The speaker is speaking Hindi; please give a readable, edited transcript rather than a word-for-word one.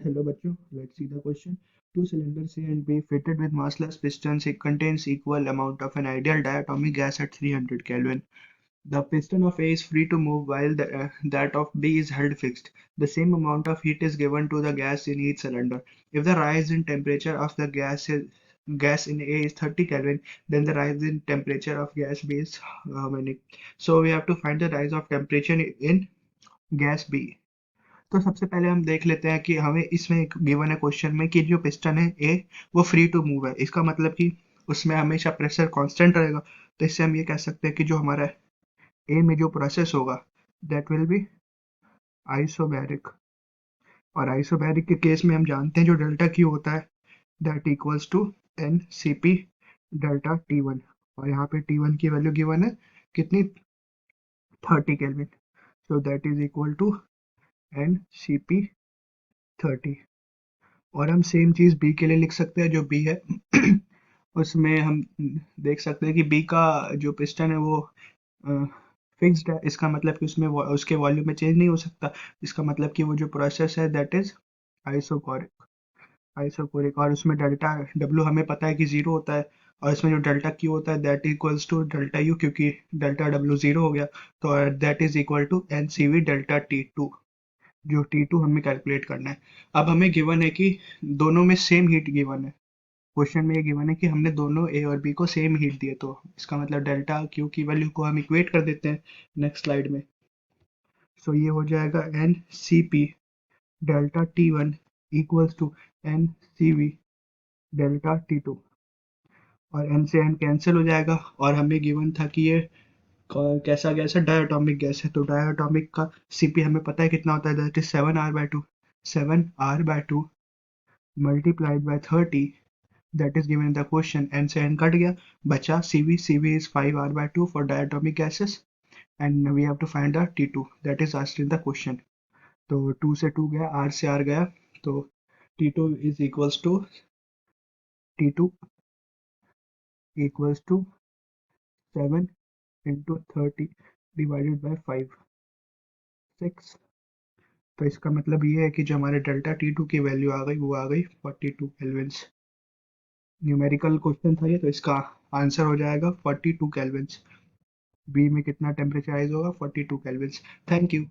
Hello, bachcho. Let's see the question. Two cylinders A and B fitted with massless pistons, it contains equal amount of an ideal diatomic gas at 300 Kelvin. The piston of A is free to move while that of B is held fixed. The same amount of heat is given to the gas in each cylinder. If the rise in temperature of the gas in A is 30 Kelvin, then the rise in temperature of gas B is how many? So we have to find the rise of temperature in gas B. तो सबसे पहले हम देख लेते हैं कि हमें इसमें एक गिवन है क्वेश्चन में कि जो पिस्टन है ए वो फ्री टू मूव है। इसका मतलब कि उसमें हमेशा प्रेशर कांस्टेंट रहेगा। तो इससे हम ये कह सकते हैं कि जो हमारा ए में जो प्रोसेस होगा दैट विल बी आइसोबैरिक। और आइसोबैरिक के केस में हम जानते हैं जो डेल्टा क्यू होता है that equals to N C P delta T one. और यहाँ पे टी वन की वैल्यू गिवन है कितनी 30 kelvin. So that is equal to N C P 30। और हम सेम चीज़ बी के लिए लिख सकते हैं जो बी है उसमें हम देख सकते हैं कि बी का जो पिस्टन है वो फिक्स्ड है। इसका मतलब कि उसमें उसके वॉल्यूम में चेंज नहीं हो सकता। इसका मतलब कि वो जो प्रोसेस है दैट इज आइसोकोरिक। आइसोकोरिक और उसमें डेल्टा डब्ल्यू हमें पता है कि जीरो होता है। और इसमें जो डेल्टा क्यू होता है that equals to delta U, क्योंकि डेल्टा डब्ल्यू जीरो हो गया। तो that is equal to N C V delta T two, जो T2 हमें कैलकुलेट करना है। अब हमें गिवन है कि दोनों में सेम हीट गिवन है। क्वेश्चन में ये गिवन है कि हमने दोनों ए और बी को सेम हीट दिए, तो इसका मतलब डेल्टा क्यू की वैल्यू को हम इक्वेट कर देते हैं नेक्स्ट स्लाइड में। सो ये हो जाएगा N C P delta T one equals to N C V delta T two. और एन से एन कैंसिल हो जाएगा। और हमें गिवन था कि ये कैसा गैस है, डायटोमिक गैस है। तो डायटोमिक का सीपी हमें पता है कितना होता है, that is 7R/2। 7R/2 multiplied by 30 that is given in the question। n से n कट गया, बचा cv। cv is 5R/2 for diatomic gases and we have to find the T2 that is asked in the question। तो 2 से 2 गया, r से r गया, तो T2 is equals to T2 equals to 7 into 30 divided by 5 6। तो इसका मतलब ये है कि जो हमारे डेल्टा T2 की वैल्यू आ गई वो आ गई 42 केल्विन्स। न्यूमेरिकल क्वेश्चन था ये, तो इसका आंसर हो जाएगा 42 केल्विन्स। बी में कितना टेम्परेचर राइज होगा 42 केल्विन्स। Thank you.